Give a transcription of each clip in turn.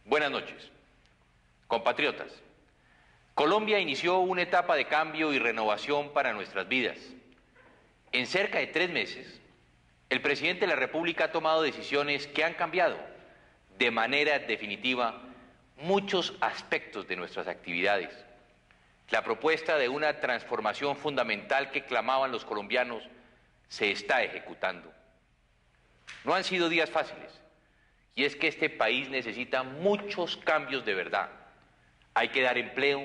Buenas noches. Compatriotas, Colombia inició una etapa de cambio y renovación para nuestras vidas. En cerca de 3 meses, el presidente de la República ha tomado decisiones que han cambiado de manera definitiva muchos aspectos de nuestras actividades. La propuesta de una transformación fundamental que clamaban los colombianos se está ejecutando. No han sido días fáciles, y es que este país necesita muchos cambios de verdad. Hay que dar empleo,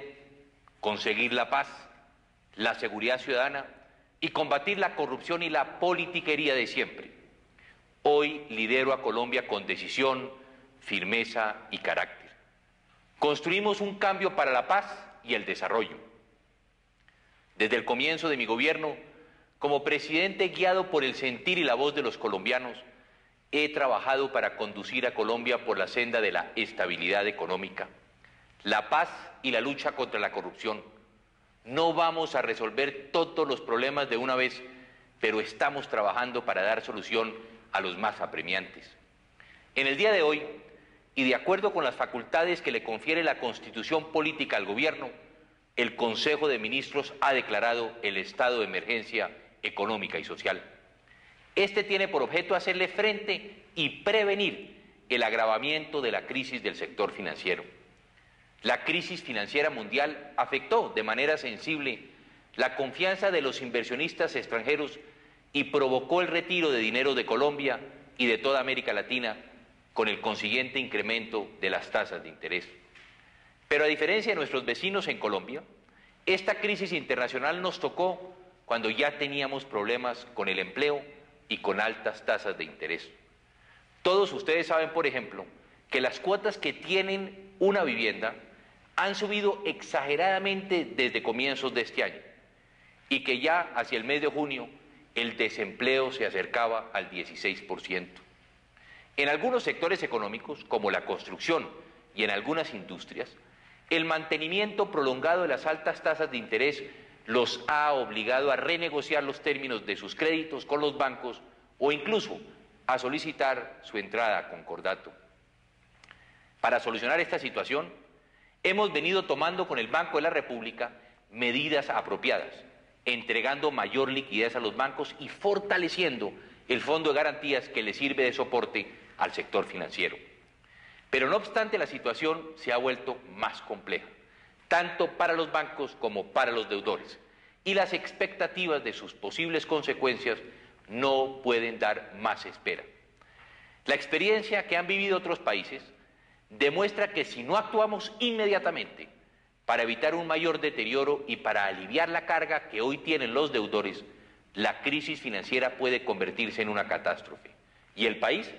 conseguir la paz, la seguridad ciudadana y combatir la corrupción y la politiquería de siempre. Hoy lidero a Colombia con decisión, firmeza y carácter. Construimos un cambio para la paz y el desarrollo. Desde el comienzo de mi gobierno, como presidente guiado por el sentir y la voz de los colombianos, he trabajado para conducir a Colombia por la senda de la estabilidad económica, la paz y la lucha contra la corrupción. No vamos a resolver todos los problemas de una vez, pero estamos trabajando para dar solución a los más apremiantes. En el día de hoy, y de acuerdo con las facultades que le confiere la Constitución política al gobierno, el Consejo de Ministros ha declarado el estado de emergencia económica y social. Este tiene por objeto hacerle frente y prevenir el agravamiento de la crisis del sector financiero. La crisis financiera mundial afectó de manera sensible la confianza de los inversionistas extranjeros y provocó el retiro de dinero de Colombia y de toda América Latina, con el consiguiente incremento de las tasas de interés. Pero a diferencia de nuestros vecinos en Colombia, esta crisis internacional nos tocó cuando ya teníamos problemas con el empleo y con altas tasas de interés. Todos ustedes saben, por ejemplo, que las cuotas que tienen una vivienda han subido exageradamente desde comienzos de este año y que ya hacia el mes de junio el desempleo se acercaba al 16%. En algunos sectores económicos, como la construcción y en algunas industrias, el mantenimiento prolongado de las altas tasas de interés los ha obligado a renegociar los términos de sus créditos con los bancos o incluso a solicitar su entrada a concordato. Para solucionar esta situación, hemos venido tomando con el Banco de la República medidas apropiadas, entregando mayor liquidez a los bancos y fortaleciendo el Fondo de Garantías que le sirve de soporte al sector financiero. Pero no obstante, la situación se ha vuelto más compleja, tanto para los bancos como para los deudores, y las expectativas de sus posibles consecuencias no pueden dar más espera. La experiencia que han vivido otros países demuestra que si no actuamos inmediatamente para evitar un mayor deterioro y para aliviar la carga que hoy tienen los deudores, la crisis financiera puede convertirse en una catástrofe y el país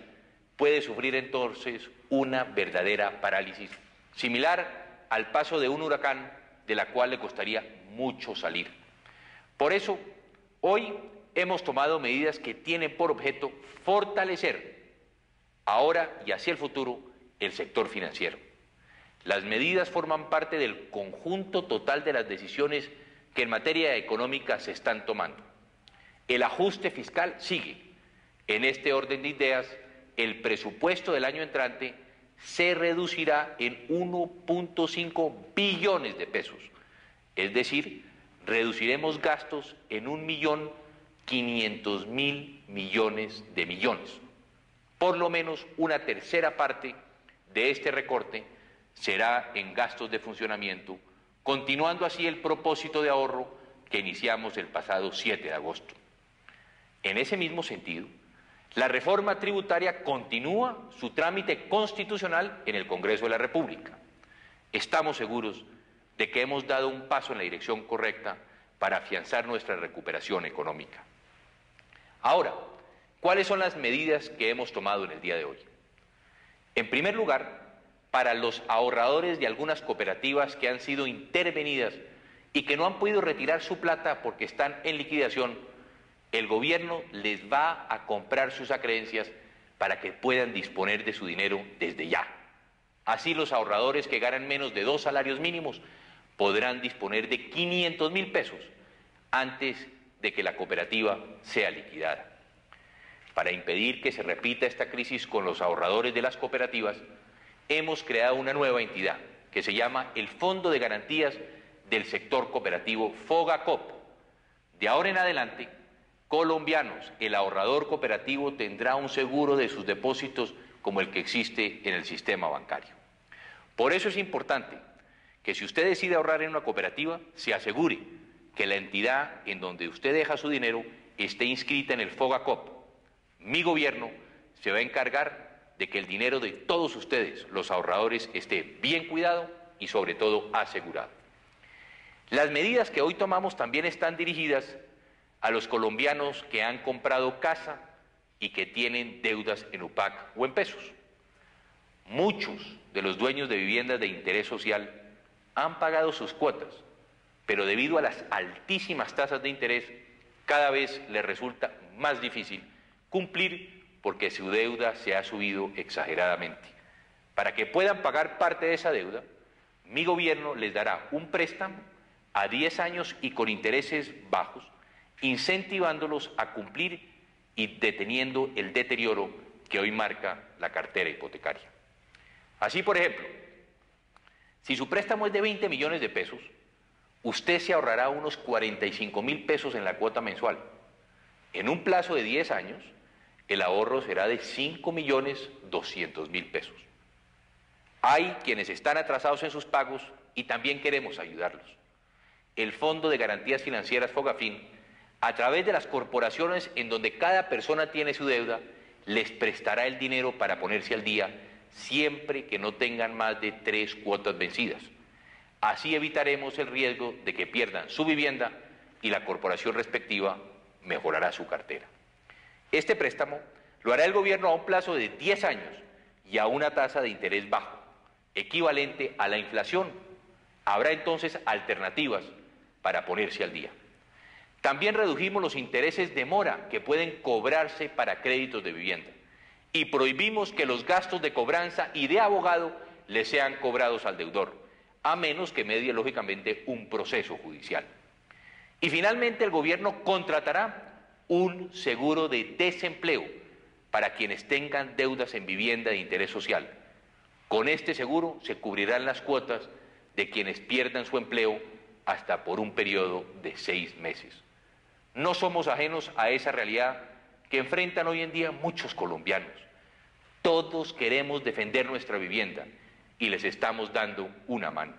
puede sufrir entonces una verdadera parálisis, similar al paso de un huracán de la cual le costaría mucho salir. Por eso, hoy hemos tomado medidas que tienen por objeto fortalecer ahora y hacia el futuro el sector financiero. Las medidas forman parte del conjunto total de las decisiones que en materia económica se están tomando. El ajuste fiscal sigue. En este orden de ideas, el presupuesto del año entrante se reducirá en 1.5 billones de pesos. Es decir, reduciremos gastos en 1.500.000 millones de millones. Por lo menos una tercera parte de este recorte será en gastos de funcionamiento, continuando así el propósito de ahorro que iniciamos el pasado 7 de agosto. En ese mismo sentido, la reforma tributaria continúa su trámite constitucional en el Congreso de la República. Estamos seguros de que hemos dado un paso en la dirección correcta para afianzar nuestra recuperación económica. Ahora, ¿cuáles son las medidas que hemos tomado en el día de hoy? En primer lugar, para los ahorradores de algunas cooperativas que han sido intervenidas y que no han podido retirar su plata porque están en liquidación, el gobierno les va a comprar sus acreencias para que puedan disponer de su dinero desde ya. Así los ahorradores que ganan menos de 2 salarios mínimos podrán disponer de 500.000 pesos antes de que la cooperativa sea liquidada. Para impedir que se repita esta crisis con los ahorradores de las cooperativas, hemos creado una nueva entidad que se llama el Fondo de Garantías del Sector Cooperativo FOGACOP. De ahora en adelante, colombianos, el ahorrador cooperativo tendrá un seguro de sus depósitos como el que existe en el sistema bancario. Por eso es importante que si usted decide ahorrar en una cooperativa, se asegure que la entidad en donde usted deja su dinero esté inscrita en el FOGACOP. Mi gobierno se va a encargar de que el dinero de todos ustedes, los ahorradores, esté bien cuidado y sobre todo asegurado. Las medidas que hoy tomamos también están dirigidas a los colombianos que han comprado casa y que tienen deudas en UPAC o en pesos. Muchos de los dueños de viviendas de interés social han pagado sus cuotas, pero debido a las altísimas tasas de interés, cada vez les resulta más difícil cumplir porque su deuda se ha subido exageradamente. Para que puedan pagar parte de esa deuda, mi gobierno les dará un préstamo a 10 años y con intereses bajos, incentivándolos a cumplir y deteniendo el deterioro que hoy marca la cartera hipotecaria. Así, por ejemplo, si su préstamo es de 20 millones de pesos, usted se ahorrará unos 45.000 pesos en la cuota mensual. En un plazo de 10 años, el ahorro será de 5.200.000 pesos. Hay quienes están atrasados en sus pagos y también queremos ayudarlos. El Fondo de Garantías Financieras FOGAFIN, a través de las corporaciones en donde cada persona tiene su deuda, les prestará el dinero para ponerse al día siempre que no tengan más de 3 cuotas vencidas. Así evitaremos el riesgo de que pierdan su vivienda y la corporación respectiva mejorará su cartera. Este préstamo lo hará el gobierno a un plazo de 10 años y a una tasa de interés bajo, equivalente a la inflación. Habrá entonces alternativas para ponerse al día. También redujimos los intereses de mora que pueden cobrarse para créditos de vivienda y prohibimos que los gastos de cobranza y de abogado le sean cobrados al deudor, a menos que medie lógicamente un proceso judicial. Y finalmente el gobierno contratará un seguro de desempleo para quienes tengan deudas en vivienda de interés social. Con este seguro se cubrirán las cuotas de quienes pierdan su empleo hasta por un periodo de 6 meses. No somos ajenos a esa realidad que enfrentan hoy en día muchos colombianos. Todos queremos defender nuestra vivienda y les estamos dando una mano.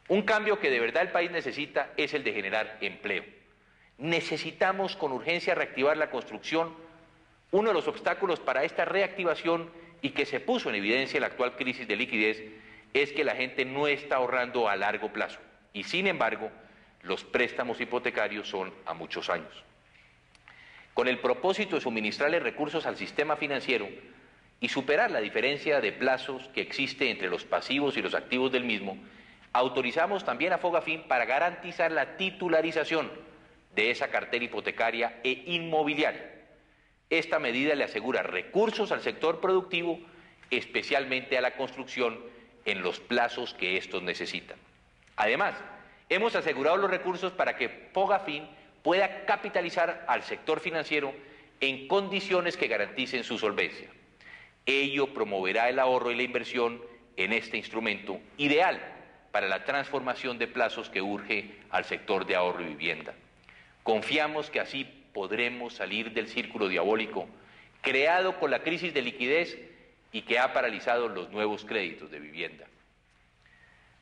Un cambio que de verdad el país necesita es el de generar empleo. Necesitamos con urgencia reactivar la construcción. Uno de los obstáculos para esta reactivación y que se puso en evidencia en la actual crisis de liquidez es que la gente no está ahorrando a largo plazo y sin embargo los préstamos hipotecarios son a muchos años. Con el propósito de suministrarle recursos al sistema financiero y superar la diferencia de plazos que existe entre los pasivos y los activos del mismo, autorizamos también a FOGAFIN para garantizar la titularización de esa cartera hipotecaria e inmobiliaria. Esta medida le asegura recursos al sector productivo, especialmente a la construcción, en los plazos que estos necesitan. Además, hemos asegurado los recursos para que FOGAFIN pueda capitalizar al sector financiero en condiciones que garanticen su solvencia. Ello promoverá el ahorro y la inversión en este instrumento ideal para la transformación de plazos que urge al sector de ahorro y vivienda. Confiamos que así podremos salir del círculo diabólico creado con la crisis de liquidez y que ha paralizado los nuevos créditos de vivienda.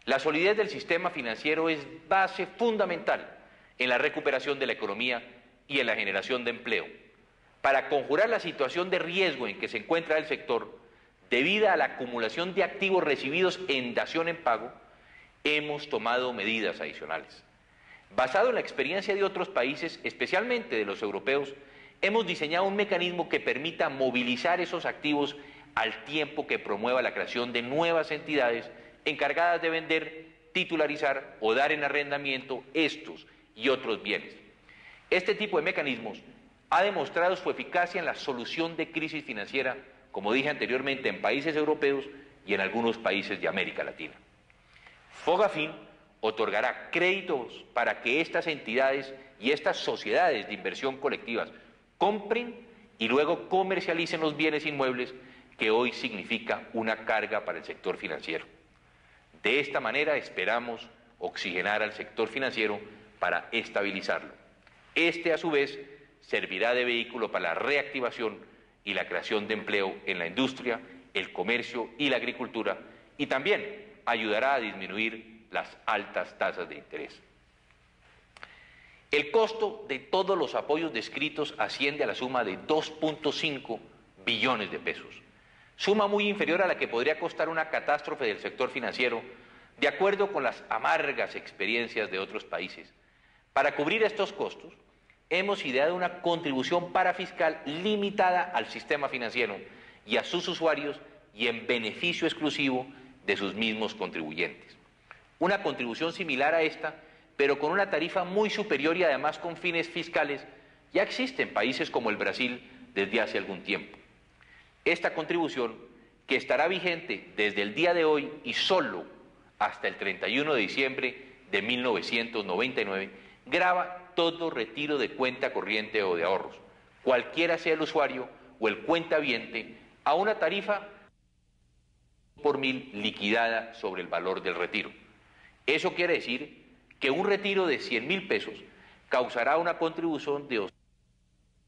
La solidez del sistema financiero es base fundamental en la recuperación de la economía y en la generación de empleo. Para conjurar la situación de riesgo en que se encuentra el sector, debido a la acumulación de activos recibidos en dación en pago, hemos tomado medidas adicionales. Basado en la experiencia de otros países, especialmente de los europeos, hemos diseñado un mecanismo que permita movilizar esos activos al tiempo que promueva la creación de nuevas entidades encargadas de vender, titularizar o dar en arrendamiento estos y otros bienes. Este tipo de mecanismos ha demostrado su eficacia en la solución de crisis financiera, como dije anteriormente, en países europeos y en algunos países de América Latina. FOGAFIN otorgará créditos para que estas entidades y estas sociedades de inversión colectivas compren y luego comercialicen los bienes inmuebles que hoy significa una carga para el sector financiero. De esta manera esperamos oxigenar al sector financiero para estabilizarlo. Este, a su vez, servirá de vehículo para la reactivación y la creación de empleo en la industria, el comercio y la agricultura, y también ayudará a disminuir las altas tasas de interés. El costo de todos los apoyos descritos asciende a la suma de 2.5 billones de pesos, suma muy inferior a la que podría costar una catástrofe del sector financiero, de acuerdo con las amargas experiencias de otros países. Para cubrir estos costos, hemos ideado una contribución parafiscal limitada al sistema financiero y a sus usuarios y en beneficio exclusivo de sus mismos contribuyentes. Una contribución similar a esta, pero con una tarifa muy superior y además con fines fiscales, ya existe en países como el Brasil desde hace algún tiempo. Esta contribución, que estará vigente desde el día de hoy y solo hasta el 31 de diciembre de 1999, grava todo retiro de cuenta corriente o de ahorros, cualquiera sea el usuario o el cuentaviente, a una tarifa por mil liquidada sobre el valor del retiro. Eso quiere decir que un retiro de 100.000 pesos causará una contribución de 200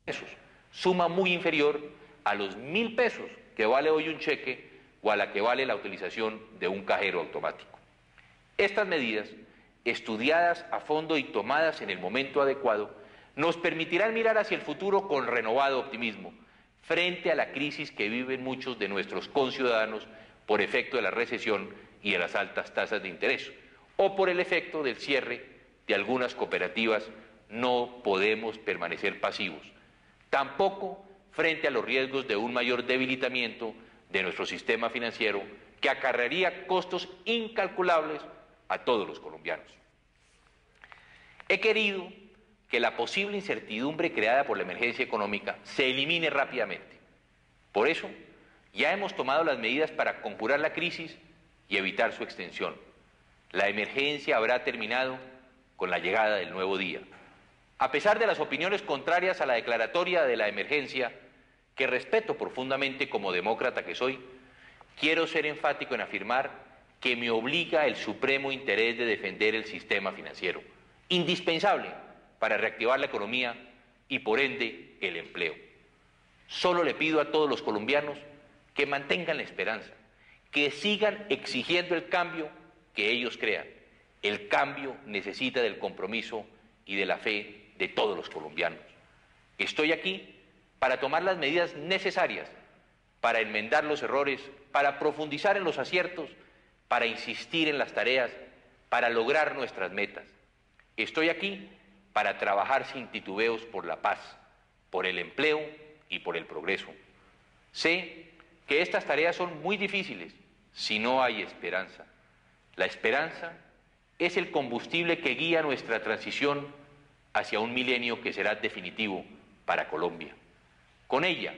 pesos, suma muy inferior a los 1.000 pesos que vale hoy un cheque o a la que vale la utilización de un cajero automático. Estas medidas, estudiadas a fondo y tomadas en el momento adecuado, nos permitirán mirar hacia el futuro con renovado optimismo, frente a la crisis que viven muchos de nuestros conciudadanos por efecto de la recesión y de las altas tasas de interés, o por el efecto del cierre de algunas cooperativas. No podemos permanecer pasivos. Tampoco frente a los riesgos de un mayor debilitamiento de nuestro sistema financiero que acarrearía costos incalculables a todos los colombianos. He querido que la posible incertidumbre creada por la emergencia económica se elimine rápidamente. Por eso, ya hemos tomado las medidas para conjurar la crisis y evitar su extensión. La emergencia habrá terminado con la llegada del nuevo día. A pesar de las opiniones contrarias a la declaratoria de la emergencia, que respeto profundamente como demócrata que soy, quiero ser enfático en afirmar que me obliga el supremo interés de defender el sistema financiero, indispensable para reactivar la economía y por ende el empleo. Solo le pido a todos los colombianos que mantengan la esperanza, que sigan exigiendo el cambio que ellos crean. El cambio necesita del compromiso y de la fe de todos los colombianos. Estoy aquí para tomar las medidas necesarias, para enmendar los errores, para profundizar en los aciertos, para insistir en las tareas, para lograr nuestras metas. Estoy aquí para trabajar sin titubeos por la paz, por el empleo y por el progreso. Sé que estas tareas son muy difíciles si no hay esperanza. La esperanza es el combustible que guía nuestra transición hacia un milenio que será definitivo para Colombia. Con ella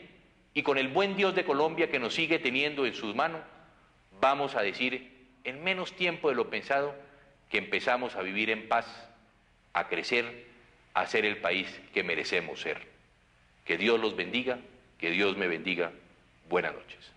y con el buen Dios de Colombia que nos sigue teniendo en sus manos, vamos a decir en menos tiempo de lo pensado que empezamos a vivir en paz, a crecer, a ser el país que merecemos ser. Que Dios los bendiga, que Dios me bendiga. Buenas noches.